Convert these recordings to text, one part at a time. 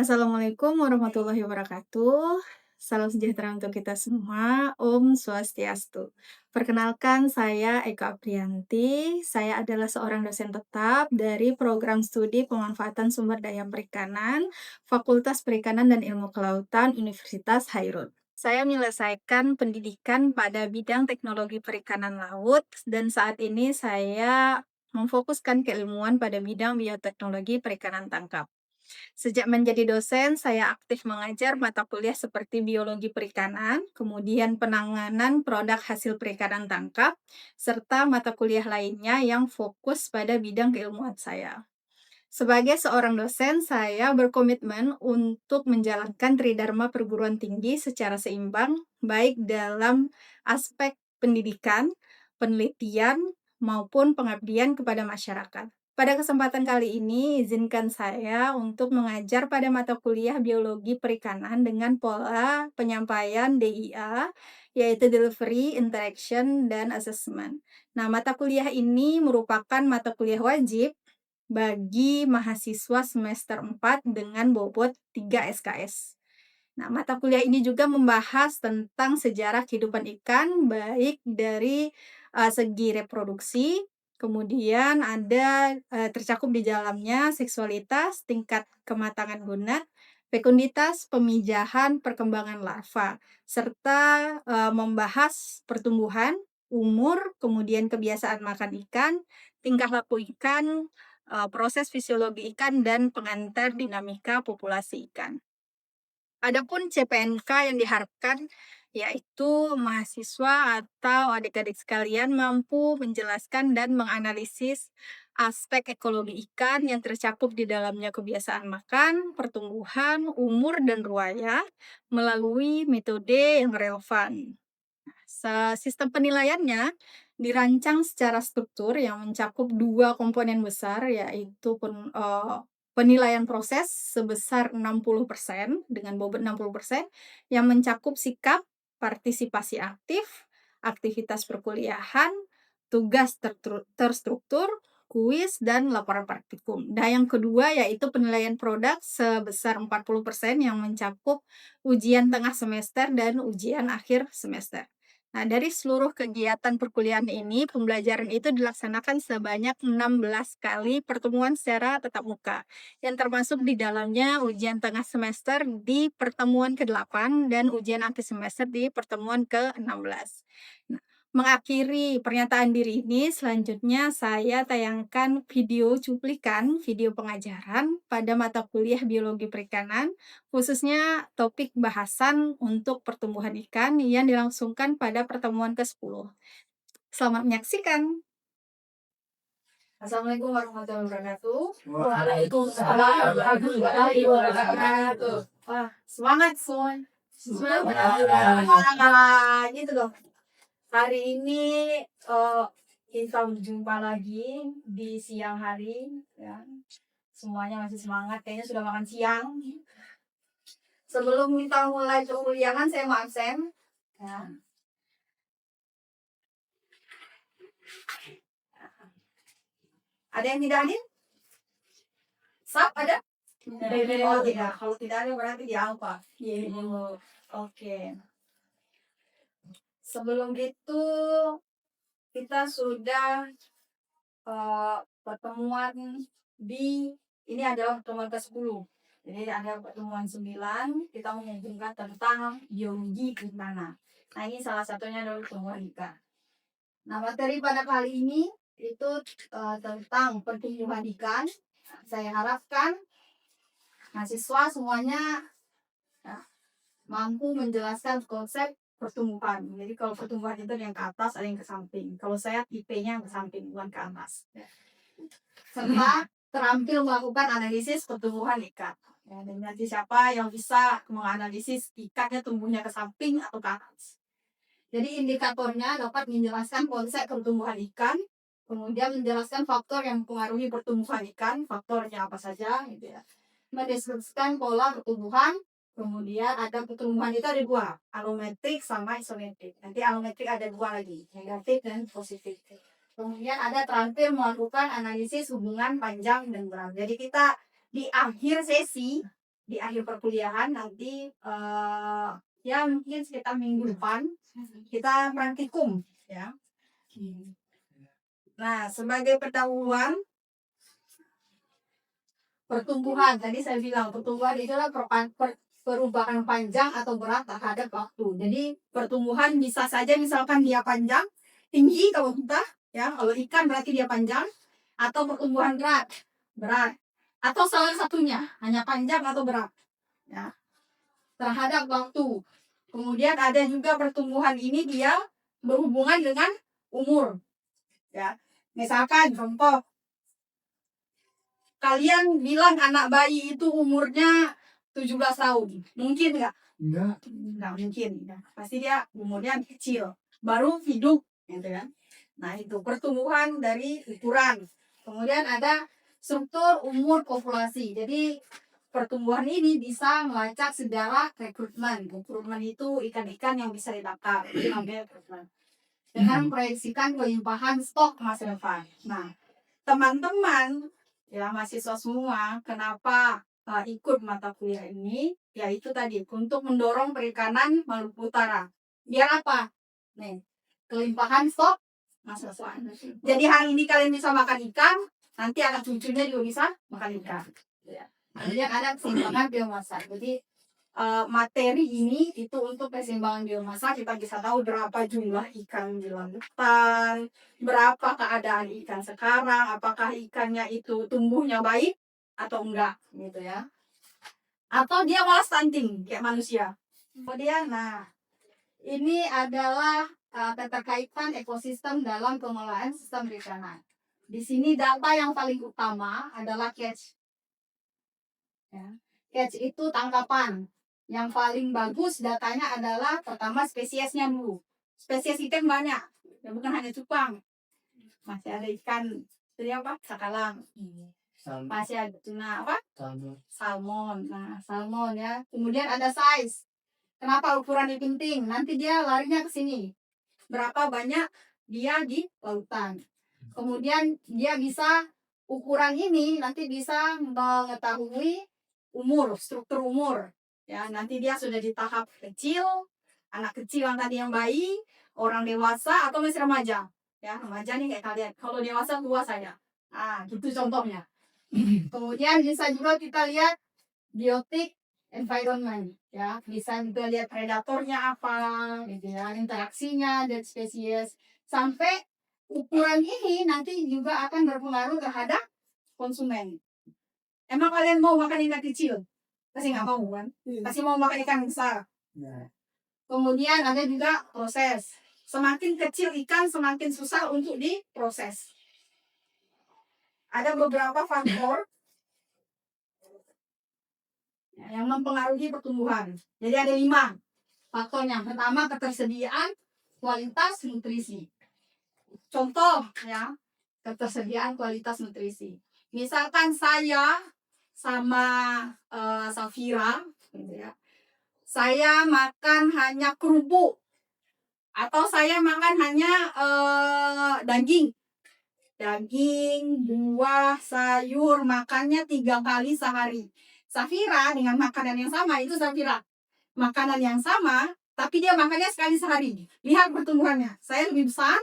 Assalamualaikum warahmatullahi wabarakatuh. Salam sejahtera untuk kita semua. Om Swastiastu. Perkenalkan, saya Eka Aprianti. Saya adalah seorang dosen tetap dari program studi pemanfaatan sumber daya perikanan, Fakultas Perikanan dan Ilmu Kelautan, Universitas Hairun. Saya menyelesaikan pendidikan pada bidang teknologi perikanan laut, dan saat ini saya memfokuskan keilmuan pada bidang bioteknologi perikanan tangkap. Sejak menjadi dosen, saya aktif mengajar mata kuliah seperti biologi perikanan, kemudian penanganan produk hasil perikanan tangkap, serta mata kuliah lainnya yang fokus pada bidang keilmuan saya. Sebagai seorang dosen, saya berkomitmen untuk menjalankan tridharma perguruan tinggi secara seimbang, baik dalam aspek pendidikan, penelitian, maupun pengabdian kepada masyarakat. Pada kesempatan kali ini, izinkan saya untuk mengajar pada mata kuliah biologi perikanan dengan pola penyampaian DIA, yaitu Delivery, Interaction, dan Assessment. Nah, mata kuliah ini merupakan mata kuliah wajib bagi mahasiswa semester 4 dengan bobot 3 SKS. Nah, mata kuliah ini juga membahas tentang sejarah kehidupan ikan, baik dari segi reproduksi, kemudian ada tercakup di dalamnya seksualitas, tingkat kematangan guna, fekunditas, pemijahan, perkembangan larva, serta membahas pertumbuhan, umur, kemudian kebiasaan makan ikan, tingkah laku ikan, proses fisiologi ikan, dan pengantar dinamika populasi ikan. Adapun CPNK yang diharapkan yaitu mahasiswa atau adik-adik sekalian mampu menjelaskan dan menganalisis aspek ekologi ikan yang tercakup di dalamnya kebiasaan makan, pertumbuhan, umur, dan ruaya melalui metode yang relevan. Sistem penilaiannya dirancang secara struktur yang mencakup dua komponen besar, yaitu penilaian proses sebesar 60% dengan bobot 60% yang mencakup sikap, partisipasi aktif, aktivitas perkuliahan, tugas terstruktur, kuis, dan laporan praktikum. Dan yang kedua yaitu penilaian produk sebesar 40% yang mencakup ujian tengah semester dan ujian akhir semester. Nah, dari seluruh kegiatan perkuliahan ini, pembelajaran itu dilaksanakan sebanyak 16 kali pertemuan secara tatap muka, yang termasuk di dalamnya ujian tengah semester di pertemuan ke-8 dan ujian akhir semester di pertemuan ke-16. Nah, mengakhiri pernyataan diri ini, selanjutnya saya tayangkan video cuplikan video pengajaran pada mata kuliah biologi perikanan, khususnya topik bahasan untuk pertumbuhan ikan yang dilangsungkan pada pertemuan ke-10. Selamat menyaksikan. Assalamualaikum warahmatullahi wabarakatuh. Waalaikumsalam warahmatullahi wabarakatuh. Wah, semangat semua. Semangat. Gitu dong. Hari ini kita berjumpa lagi di siang hari, ya. Semuanya masih semangat, kayaknya sudah makan siang. Sebelum kita mulai perkuliahan, saya mau absen. Ya. Ada yang tidak hadir? Sap, ada? Oh tidak, kalau tidak ada berarti di apa? Oke. Sebelum itu, kita sudah pertemuan ini adalah pertemuan ke-10. Jadi ada pertemuan 9, kita menghubungkan tentang biologi perikanan. Nah, ini salah satunya adalah pertemuan ikan. Nah, materi pada kali ini itu tentang pertumbuhan ikan. Saya harapkan mahasiswa semuanya mampu menjelaskan konsep pertumbuhan. Jadi kalau pertumbuhan itu ada yang ke atas, ada yang ke samping. Kalau saya tipenya ke samping, bukan ke atas. Serta terampil melakukan analisis pertumbuhan ikan. Ya, dan nanti siapa yang bisa menganalisis ikannya tumbuhnya ke samping atau ke atas. Jadi indikatornya dapat menjelaskan konsep pertumbuhan ikan, kemudian menjelaskan faktor yang mempengaruhi pertumbuhan ikan, faktornya apa saja, gitu ya. Mendeskripsikan pola pertumbuhan, kemudian ada pertumbuhan itu ada dua, alometrik sama isometrik. Nanti alometrik ada dua lagi, negatif dan positif. Kemudian ada terakhir melakukan analisis hubungan panjang dan berat. Jadi kita di akhir sesi di akhir perkuliahan nanti ya mungkin sekitar minggu depan kita praktikum ya. Nah, sebagai pendahuluan pertumbuhan, tadi saya bilang pertumbuhan itu adalah perubahan panjang atau berat terhadap waktu. Jadi pertumbuhan bisa saja misalkan dia panjang, tinggi kalau kita, ya kalau ikan berarti dia panjang, atau pertumbuhan berat, atau salah satunya hanya panjang atau berat, ya terhadap waktu. Kemudian ada juga pertumbuhan ini dia berhubungan dengan umur, ya. Misalkan contoh, kalian bilang anak bayi itu umurnya 17 tahun. Mungkin nggak? Nggak mungkin. Ya. Pasti dia umurnya kecil. Baru hidup. Gitu kan. Nah itu pertumbuhan dari ukuran. Kemudian ada struktur umur populasi. Jadi pertumbuhan ini bisa melacak segala rekrutmen. Rekrutmen itu ikan-ikan yang bisa ditangkap. Itu namanya rekrutmen. Dengan memproyeksikan kelimpahan stok masa depan. Nah, teman-teman ya mahasiswa semua, kenapa ikut mata kuliah ini? Yaitu tadi untuk mendorong perikanan Maluku Utara. Biar apa? Nih, kelimpahan stok masa depan. Jadi hari ini kalian bisa makan ikan, nanti anak cucunya juga bisa makan ikan. Ya. Kemudian ada keseimbangan biomasa. Jadi materi ini itu untuk keseimbangan biomasa. Kita bisa tahu berapa jumlah ikan di lautan, berapa keadaan ikan sekarang, apakah ikannya itu tumbuhnya baik atau enggak gitu ya, atau dia malah stunting kayak manusia. Kemudian nah ini adalah keterkaitan ekosistem dalam pengelolaan sistem perikanan. Di sini data yang paling utama adalah catch, ya. Catch itu tangkapan. Yang paling bagus datanya adalah pertama spesiesnya dulu. Spesies ikan banyak, ya bukan hanya cupang. Masih ada ikan, jadi apa? Sakalang. Masih ada tuna apa? Salmon. Nah, salmon ya. Kemudian ada size. Kenapa ukuran ini penting? Nanti dia larinya ke sini. Berapa banyak dia di lautan. Kemudian dia bisa ukuran ini nanti bisa mengetahui umur, struktur umur. Ya, nanti dia sudah di tahap kecil, anak kecil yang tadi yang bayi, orang dewasa atau masih remaja. Ya, remaja nih kayak kalian. Kalau dewasa tua saya. Ah, gitu contohnya. Kemudian bisa juga kita lihat biotik environment, ya bisa juga lihat predatornya apa, gitu ya, interaksinya dan spesies sampai ukuran ini nanti juga akan berpengaruh terhadap konsumen. Emang kalian mau makan ikan kecil? Pasti nggak mau kan? Pasti mau makan ikan besar. Kemudian ada juga proses. Semakin kecil ikan, semakin susah untuk diproses. Ada beberapa faktor yang mempengaruhi pertumbuhan. Jadi ada 5 faktornya. Pertama, ketersediaan kualitas nutrisi. Contoh ya, ketersediaan kualitas nutrisi. Misalkan saya sama Safira, gitu ya, saya makan hanya kerupuk atau saya makan hanya daging, buah, sayur, makannya 3 kali sehari. Safira dengan makanan yang sama, itu Safira makanan yang sama, tapi dia makannya sekali sehari. Lihat pertumbuhannya, saya lebih besar,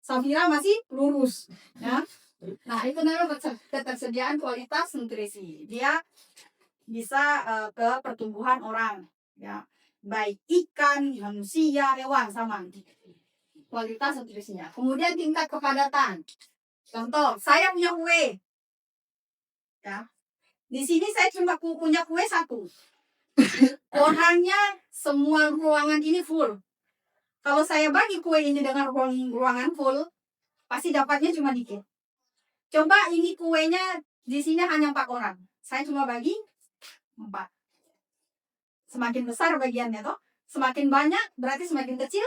Safira masih lurus, ya. Nah itu namanya ketersediaan kualitas nutrisi. Dia bisa ke pertumbuhan orang, ya, baik ikan, manusia, hewan sama. Kualitas nutrisinya. Kemudian tingkat kepadatan. Contoh, saya punya kue, ya. Di sini saya cuma punya kue 1. Orangnya semua ruangan ini full. Kalau saya bagi kue ini dengan ruangan full, pasti dapatnya cuma dikit. Coba ini kuenya di sini hanya 4 orang. Saya cuma bagi 4. Semakin besar bagiannya toh, semakin banyak berarti semakin kecil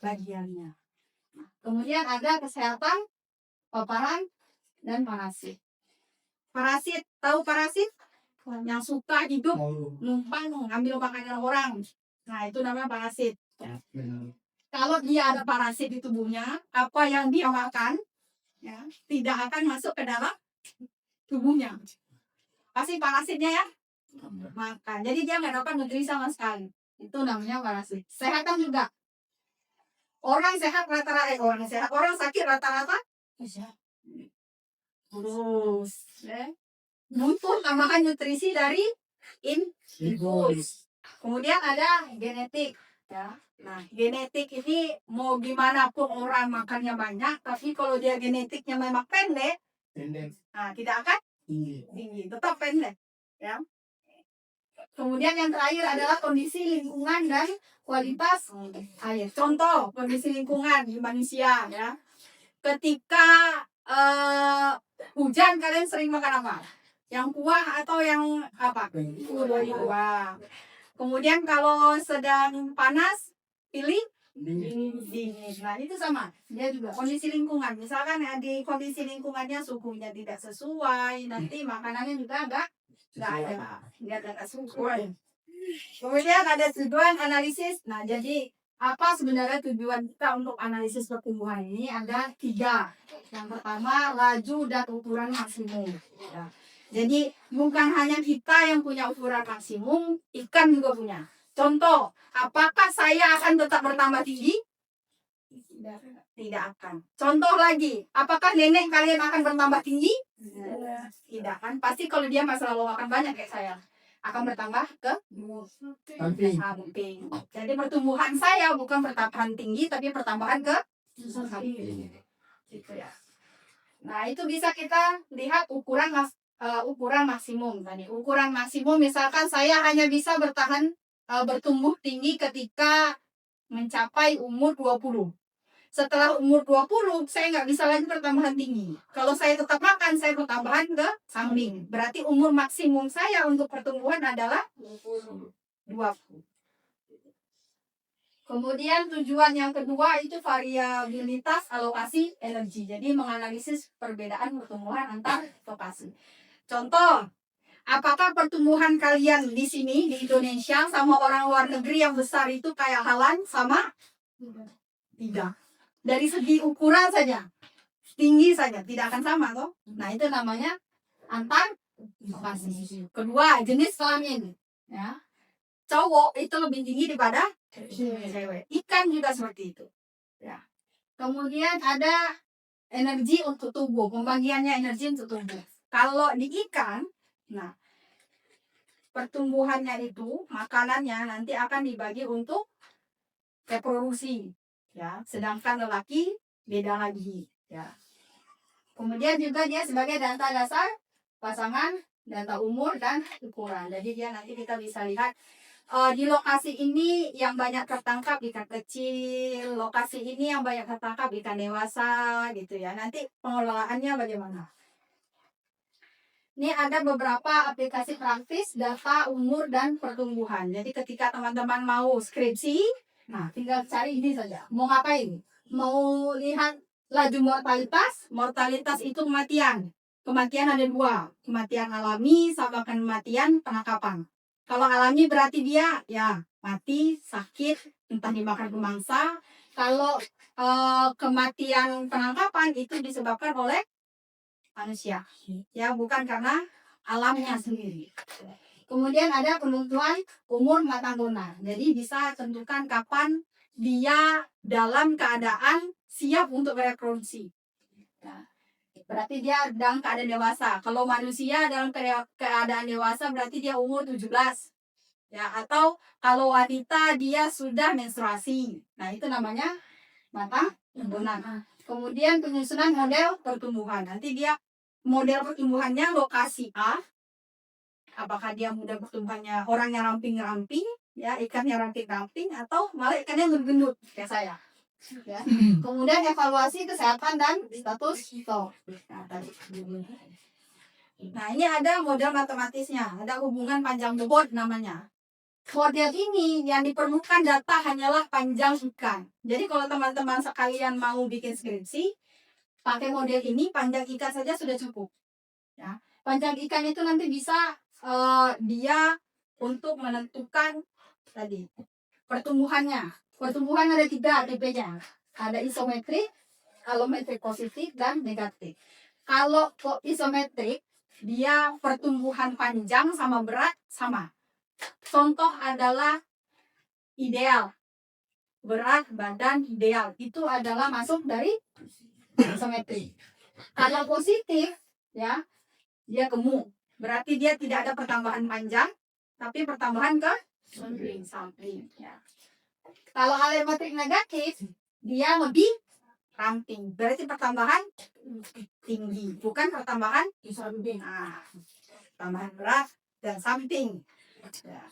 bagiannya. Kemudian ada kesehatan, paparan, dan parasit. Parasit, tahu parasit? Yang suka hidup numpang ngambil makanan orang. Nah, itu namanya parasit. Kalau dia ada parasit di tubuhnya, apa yang dia makan ya, tidak akan masuk ke dalam tubuhnya. pasti parasit dia ya makan. Jadi dia nggak dapat nutrisi sama sekali. Itu namanya parasit. Kesehatan juga. Orang sehat rata-rata, orang sakit rata-rata terus butuh tambahan nutrisi dari input. Kemudian ada genetik ya. Nah, genetik ini mau gimana pun orang makannya banyak, tapi kalau dia genetiknya memang pendek, nah tidak akan tinggi, tetap pendek ya. Kemudian yang terakhir adalah kondisi lingkungan dan kualitas air. Contoh kondisi lingkungan di manusia ya. Ketika hujan kalian sering makan apa? Yang kuah atau yang apa? Kuah. Kemudian kalau sedang panas pilih dingin. Nah itu sama. Dia juga kondisi lingkungan. Misalkan ya, di kondisi lingkungannya suhunya tidak sesuai, nanti makanannya juga nggak ada, nggak sesuai. Kemudian ada tujuan analisis. Nah jadi apa sebenarnya tujuan kita untuk analisis pertumbuhan ini? Ada 3. Yang pertama laju dan ukuran maksimum. Ya. Jadi bukan hanya kita yang punya ukuran maksimum, ikan juga punya. Contoh, apakah saya akan tetap bertambah tinggi? Tidak akan. Contoh lagi, apakah nenek kalian akan bertambah tinggi? Tidak kan? Pasti kalau dia masih selalu makan banyak kayak saya, akan bertambah ke samping. Jadi pertumbuhan saya bukan pertambahan tinggi, tapi pertambahan ke samping. Gitu ya. Nah itu bisa kita lihat ukuran maksimum tadi. Ukuran maksimum misalkan saya hanya bisa bertumbuh tinggi ketika mencapai umur 20. Setelah umur 20, saya nggak bisa lagi pertambahan tinggi. Kalau saya tetap makan, saya pertambahan ke samping. Berarti umur maksimum saya untuk pertumbuhan adalah 20. Kemudian tujuan yang kedua itu variabilitas alokasi energi. Jadi menganalisis perbedaan pertumbuhan antar lokasi. Contoh, apakah pertumbuhan kalian di sini di Indonesia sama orang luar negeri yang besar itu kayak halan sama? Tidak. Dari segi ukuran saja, tinggi saja tidak akan sama toh. Nah itu namanya antar lokasi. Kedua, jenis kelamin. Ya. Cowok itu lebih tinggi daripada cewek. Ikan juga seperti itu. Ya. Kemudian ada energi untuk tubuh, pembagiannya energi untuk tubuh. Kalau di ikan, nah pertumbuhannya itu makanannya nanti akan dibagi untuk reproduksi, ya. Sedangkan lelaki beda lagi, ya. Kemudian juga dia sebagai data dasar pasangan, data umur dan ukuran. Jadi dia nanti kita bisa lihat di lokasi ini yang banyak tertangkap ikan kecil, lokasi ini yang banyak tertangkap ikan dewasa, gitu ya. Nanti pengelolaannya bagaimana? Ini ada beberapa aplikasi praktis data umur dan pertumbuhan. Jadi ketika teman-teman mau skripsi, nah tinggal cari ini saja. Mau ngapain? Mau lihat laju mortalitas? Mortalitas itu kematian. Kematian ada 2, kematian alami sama kematian penangkapan. Kalau alami berarti dia ya mati, sakit, entah dimakan pemangsa. Kalau kematian penangkapan itu disebabkan oleh manusia, ya bukan karena alamnya sendiri. Kemudian ada penentuan umur matang tunas. Jadi bisa tentukan kapan dia dalam keadaan siap untuk bereproduksi. Ya. Berarti dia dalam keadaan dewasa. Kalau manusia dalam keadaan dewasa berarti dia umur 17. Ya, atau kalau wanita dia sudah menstruasi. Nah, itu namanya matang tunas. Kemudian penyusunan model pertumbuhan. Nanti dia model pertumbuhannya lokasi A. Apakah dia model pertumbuhannya orang yang ramping-ramping, ya, ikan yang ramping-ramping, atau malah ikan yang gendut kayak saya. Ya. Kemudian evaluasi kesehatan dan status stok. Nah ini ada model matematisnya, ada hubungan panjang bobot namanya. Model ini yang diperlukan data hanyalah panjang ikan. Jadi kalau teman-teman sekalian mau bikin skripsi, pakai model ini panjang ikan saja sudah cukup. Ya. Panjang ikan itu nanti bisa dia untuk menentukan tadi pertumbuhannya. Pertumbuhan ada 3 tipenya. Ada isometrik, alometrik positif, dan negatif. Kalau isometrik dia pertumbuhan panjang sama berat sama. Contoh adalah ideal, berat badan ideal, itu adalah masuk dari simetri. Kalau positif, ya, dia gemuk, berarti dia tidak ada pertambahan panjang, tapi pertambahan ke samping. Ya. Kalau alemetrik negatif, dia lebih ramping, berarti pertambahan tinggi, bukan pertambahan samping. Nah, tambahan berat dan samping. Ya.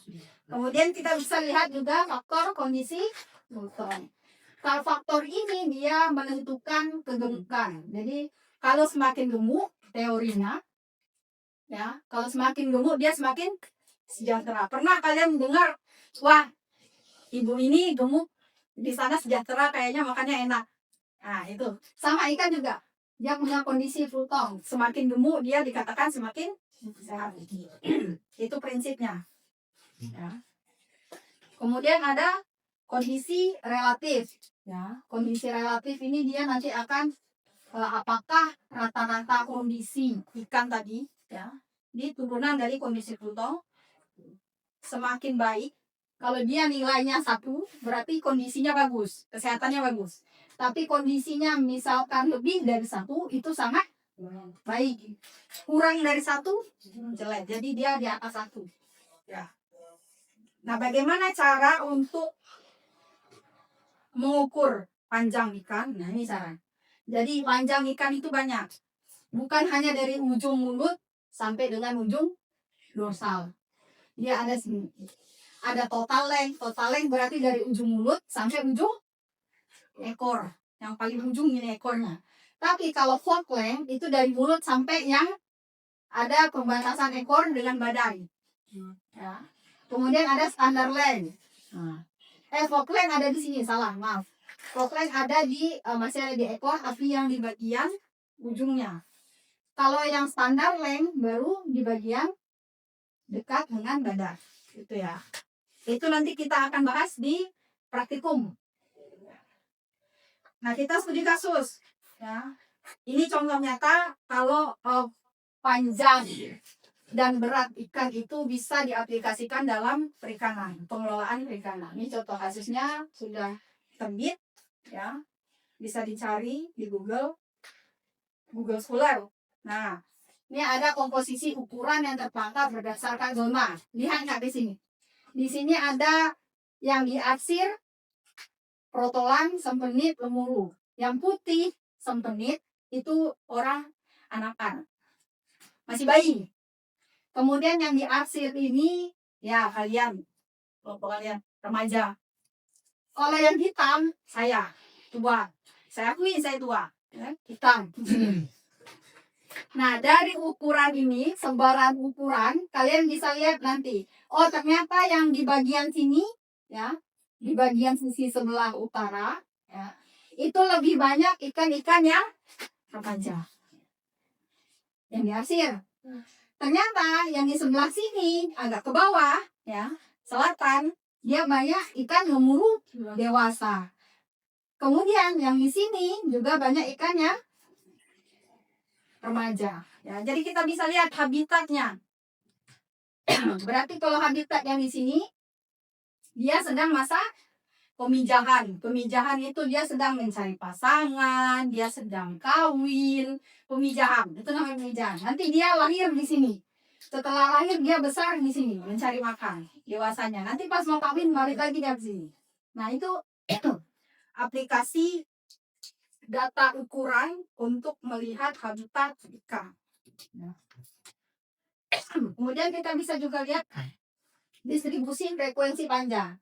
Kemudian kita bisa lihat juga faktor kondisi Newton. Kalau faktor ini dia menentukan kegemukan. Jadi kalau semakin gemuk teorinya, ya, kalau semakin gemuk dia semakin sejahtera. Pernah kalian dengar, wah, ibu ini gemuk, di sana sejahtera kayaknya makannya enak. Nah, itu. Sama ikan juga. Dia punya kondisi Fulton. Semakin gemuk dia dikatakan semakin sehat. Itu prinsipnya. Ya. Kemudian ada kondisi relatif. Ya, kondisi relatif ini dia nanti akan apakah rata-rata kondisi ikan tadi, ya, di turunan dari kondisi Pluto semakin baik. Kalau dia nilainya 1, berarti kondisinya bagus, kesehatannya bagus. Tapi kondisinya misalkan lebih dari 1, itu sangat baik. Kurang dari 1, jelek. Jadi dia di atas 1. Ya. Nah, bagaimana cara untuk mengukur panjang ikan? Nah, ini cara. Jadi panjang ikan itu banyak. Bukan hanya dari ujung mulut sampai dengan ujung dorsal. Dia ada sini. Ada total length. Total length berarti dari ujung mulut sampai ujung ekor. Yang paling ujung ini ekornya. Tapi kalau fork length itu dari mulut sampai yang ada pembatasan ekor dengan badan. Ya. Kemudian ada standard length. Fork length ada di sini, salah, maaf. Fork length ada di masih ada di ekor, tapi yang di bagian ujungnya. Kalau yang standar length baru di bagian dekat dengan badan. Itu ya. Itu nanti kita akan bahas di praktikum. Nah, kita studi kasus. Ya. Ini contoh nyata kalau panjang dan berat ikan itu bisa diaplikasikan dalam perikanan, pengelolaan perikanan. Ini contoh kasusnya sudah terbit, ya, bisa dicari di Google Scholar. Nah, ini ada komposisi ukuran yang tertangkap berdasarkan zona. Lihat nggak di sini? Di sini ada yang diarsir, protolan, sempenit, lemuru. Yang putih, sempenit, itu orang anakan, masih bayi. Kemudian yang diarsir ini, ya kalian, kelompok kalian, remaja. Kalau yang hitam, saya tua. Saya akui saya tua. Ya, hitam. Nah, dari ukuran ini, sebaran ukuran, kalian bisa lihat nanti. Oh, ternyata yang di bagian sini, ya, di bagian sisi sebelah utara, ya, itu lebih banyak ikan-ikan yang remaja, yang diarsir. Ternyata yang di sebelah sini, agak ke bawah, ya, selatan, dia banyak ikan lemuru dewasa. Kemudian yang di sini juga banyak ikan yang remaja. Ya, jadi kita bisa lihat habitatnya. Berarti kalau habitat yang di sini, dia sedang masa pemijahan. Pemijahan itu dia sedang mencari pasangan, dia sedang kawin, pemijahan. Itu namanya pemijahan. Nanti dia lahir di sini. Setelah lahir dia besar di sini, mencari makan dewasanya. Nanti pas mau kawin balik lagi dia ke sini. Nah, itu aplikasi data ukuran untuk melihat habitat ikan. Kemudian kita bisa juga lihat distribusi frekuensi panjang.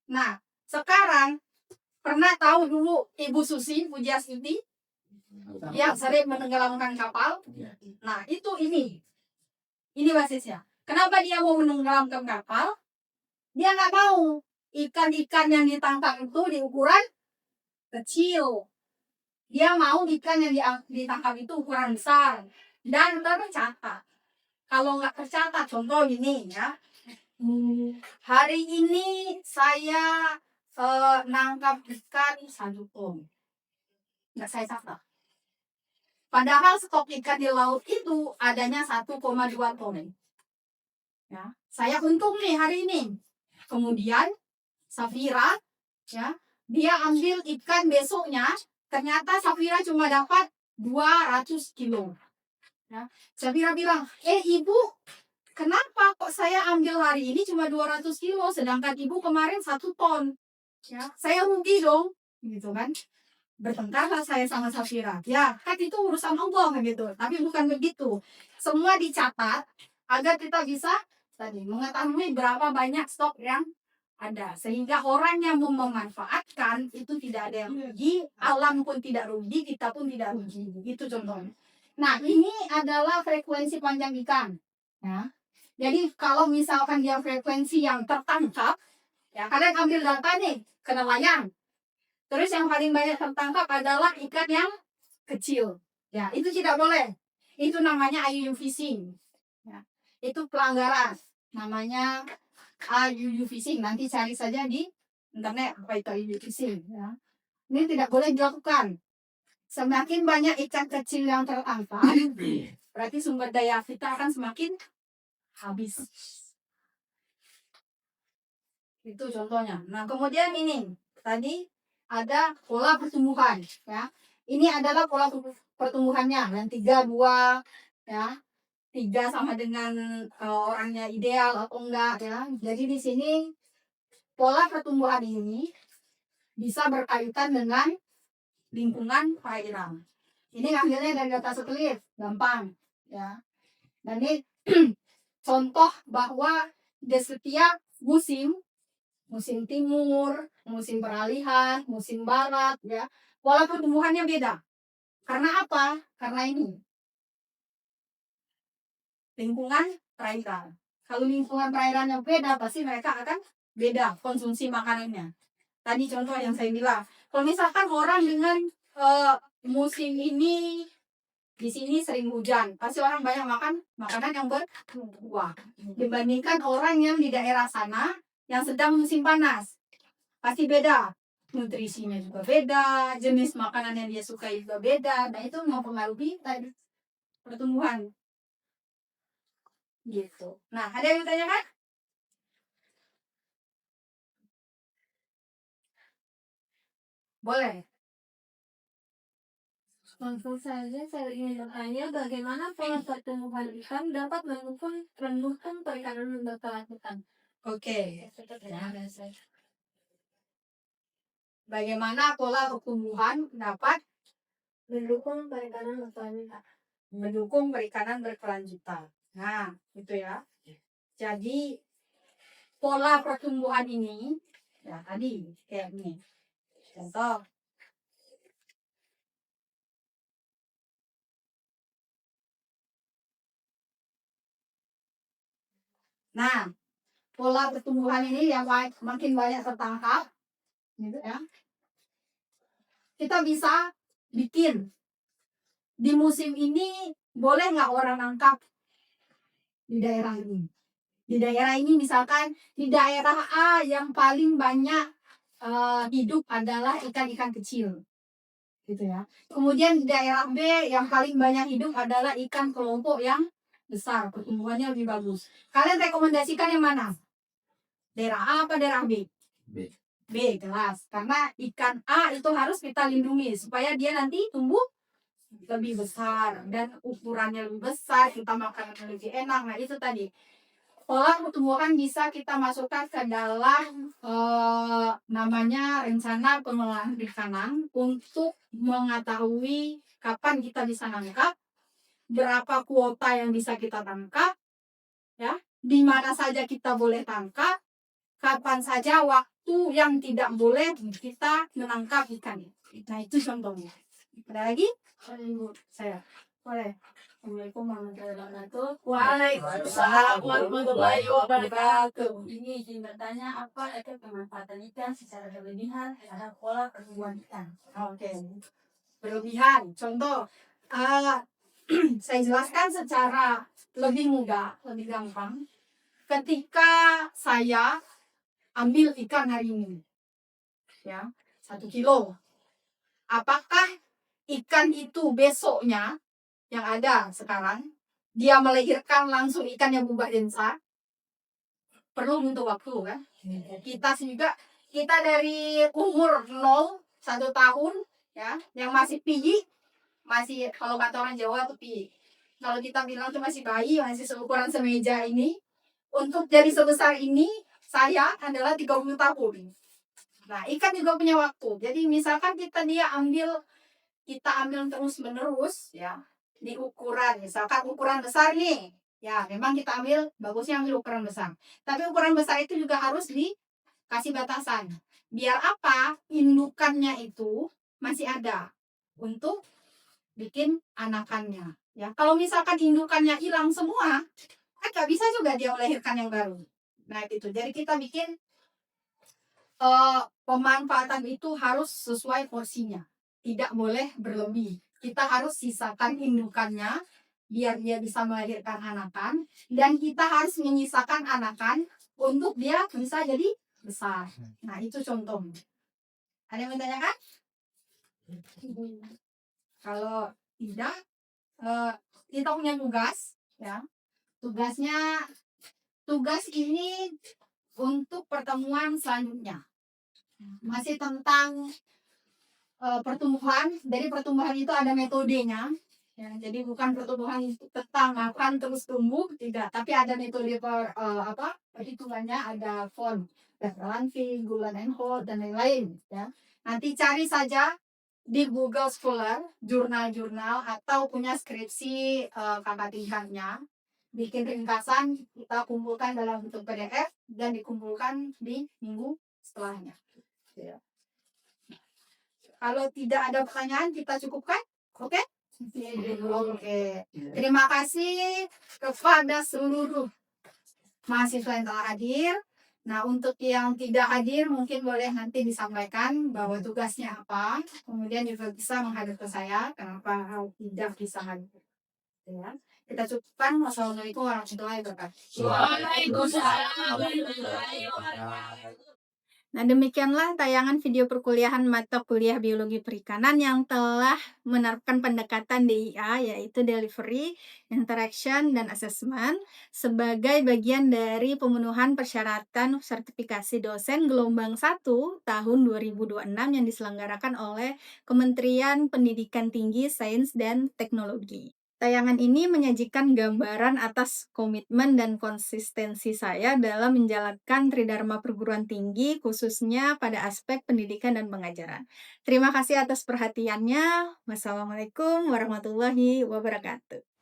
Nah, sekarang pernah tahu dulu Ibu Susi Pujiastuti yang sering menenggelamkan kapal? Nah, itu ini basisnya. Kenapa dia mau menenggelamkan kapal? Dia nggak mau ikan-ikan yang ditangkap itu di ukuran kecil. Dia mau ikan yang ditangkap itu ukuran besar dan tercatat. Kalau nggak tercatat, contoh ini ya. Hari ini saya nangkap ikan 1 ton. Nggak saya catat. Padahal stok ikan di laut itu adanya 1,2 ton. Ya, saya untung nih hari ini. Kemudian Safira, ya, dia ambil ikan besoknya, ternyata Safira cuma dapat 200 kilo. Ya, Safira bilang, ibu, kenapa kok saya ambil hari ini cuma 200 kilo, sedangkan ibu kemarin 1 ton? Ya, saya rugi dong, gitu kan. Bertengkarlah saya sama Safira. Ya, kan itu urusan Allah gitu. Tapi bukan begitu. Semua dicatat agar kita bisa tadi mengetahui berapa banyak stok yang ada. Sehingga orang yang mau memanfaatkan itu tidak ada yang rugi, alam pun tidak rugi, kita pun tidak rugi. Itu contohnya. Nah, ini adalah frekuensi panjang ikan. Ya. Jadi kalau misalkan dia frekuensi yang tertangkap, ya kalian ambil data nih ke nelayan. Terus yang paling banyak tertangkap adalah ikan yang kecil. Ya, itu tidak boleh. Itu namanya IUU fishing. Ya, itu pelanggaran. Namanya IUU fishing. Nanti cari saja di internet apa itu IUU fishing. Ya. Ini tidak boleh dilakukan. Semakin banyak ikan kecil yang tertangkap, berarti sumber daya kita akan semakin habis. Itu contohnya. Nah, kemudian ini tadi ada pola pertumbuhan, ya. Ini adalah pola pertumbuhannya yang 3, 2, ya. 3 sama dengan orangnya ideal atau enggak, ya. Jadi di sini pola pertumbuhan ini bisa berkaitan dengan lingkungan perairan. Ini ngambilnya dari data satelit, gampang, ya. Dan ini contoh bahwa di setiap musim timur, musim peralihan, musim barat, ya, pola pertumbuhannya beda. Karena apa? Karena ini lingkungan perairan. Kalau lingkungan perairannya beda, pasti mereka akan beda konsumsi makanannya. Tadi contoh yang saya bilang, kalau misalkan orang dengan musim ini di sini sering hujan, pasti orang banyak makan makanan yang berkuah. Dibandingkan orang yang di daerah sana yang sedang musim panas. Pasti beda, nutrisinya juga beda, jenis makanan yang dia sukai juga beda. Nah, itu mempengaruhi tadi pertumbuhan gitu. Nah, ada yang ditanyakan? Boleh. Langsung saja saya ingin bertanya bagaimana pola pertumbuhan ikan dapat mendukung perikanan yang Bapak lakukan. Oke. Bagaimana pola pertumbuhan dapat Mendukung perikanan berkelanjutan. mendukung perikanan berkelanjutan. Nah, itu ya. Jadi pola pertumbuhan ini, ya tadi kayak ini. Contoh. Nah, pola pertumbuhan ini yang makin banyak tertangkap, gitu ya. Kita bisa bikin di musim ini boleh nggak orang nangkap di daerah ini. Di daerah ini misalkan di daerah A yang paling banyak hidup adalah ikan-ikan kecil, gitu ya. Kemudian di daerah B yang paling banyak hidup adalah ikan kelompok yang besar, pertumbuhannya lebih bagus. Kalian rekomendasikan yang mana? Daerah A apa daerah B? B, jelas. Karena ikan A itu harus kita lindungi supaya dia nanti tumbuh lebih besar dan ukurannya lebih besar, kita makannya lebih enak. Nah, itu tadi. Pola pertumbuhan bisa kita masukkan ke dalam namanya rencana pengelolaan perikanan untuk mengetahui kapan kita bisa nangkap, berapa kuota yang bisa kita tangkap, ya, di mana saja kita boleh tangkap, kapan saja waktu yang tidak boleh kita menangkap ikan. Nah, itu contohnya. Ada lagi? Saya. Boleh. Assalamualaikum warahmatullahi wabarakatuh. Waalaikumsalam warahmatullahi wabarakatuh. Ini izin bertanya, apa efek pemanfaatan ikan secara berlebihan terhadap pola pertumbuhan ikan? Oke. Berlebihan. Contoh, saya jelaskan secara lebih mudah, lebih gampang. Ketika saya ambil ikan hari ini, ya, 1 kilo. Apakah ikan itu besoknya yang ada sekarang, dia melahirkan langsung ikannya berubah densa, perlu untuk waktu kan. Kita juga, kita dari umur 0 1 tahun ya, yang masih piyi, masih kalau kata orang Jawa tuh piyi. Kalau kita bilang tuh masih bayi, masih seukuran semeja ini, untuk jadi sebesar ini saya adalah 30 tahun. Nah, ikan juga punya waktu. Jadi misalkan kita ambil terus menerus ya, di ukuran, misalkan ukuran besar nih, ya memang kita ambil, bagusnya ambil ukuran besar. Tapi ukuran besar itu juga harus dikasih batasan. Biar apa? Indukannya itu masih ada untuk bikin anakannya. Ya, kalau misalkan indukannya hilang semua, kan nggak bisa juga dia melahirkan yang baru. Nah itu, jadi kita bikin pemanfaatan itu harus sesuai porsinya, tidak boleh berlebih. Kita harus sisakan indukannya biar dia bisa melahirkan anakan, dan kita harus menyisakan anakan untuk dia bisa jadi besar. Nah itu contoh. Ada yang menanyakan? Kalau tidak, kita punya tugas ya. Tugas ini untuk pertemuan selanjutnya masih tentang pertumbuhan. Dari pertumbuhan itu ada metodenya ya, jadi bukan pertumbuhan itu tentang akan terus tumbuh, tidak, tapi ada metode perhitungannya, ada form Lanfi, Gulan and Holt dan lain-lain ya. Nanti cari saja di Google Scholar jurnal-jurnal atau punya skripsi kakak tingkatnya, bikin ringkasan, kita kumpulkan dalam bentuk PDF dan dikumpulkan di minggu setelahnya ya. Kalau tidak ada pertanyaan, kita cukupkan. Oke? Oke. Terima kasih kepada seluruh mahasiswa yang telah hadir. Nah, untuk yang tidak hadir, mungkin boleh nanti disampaikan bahwa tugasnya apa. Kemudian juga bisa menghadap ke saya, kenapa tidak bisa hadir. Ya. Kita cukupkan. Wassalamualaikum warahmatullahi wabarakatuh. Nah, demikianlah tayangan video perkuliahan mata kuliah biologi perikanan yang telah menerapkan pendekatan DIA, yaitu Delivery, Interaction, dan Assessment sebagai bagian dari pemenuhan persyaratan sertifikasi dosen gelombang 1 tahun 2026 yang diselenggarakan oleh Kementerian Pendidikan Tinggi, Sains, dan Teknologi. Tayangan ini menyajikan gambaran atas komitmen dan konsistensi saya dalam menjalankan Tridharma Perguruan Tinggi, khususnya pada aspek pendidikan dan pengajaran. Terima kasih atas perhatiannya. Wassalamualaikum warahmatullahi wabarakatuh.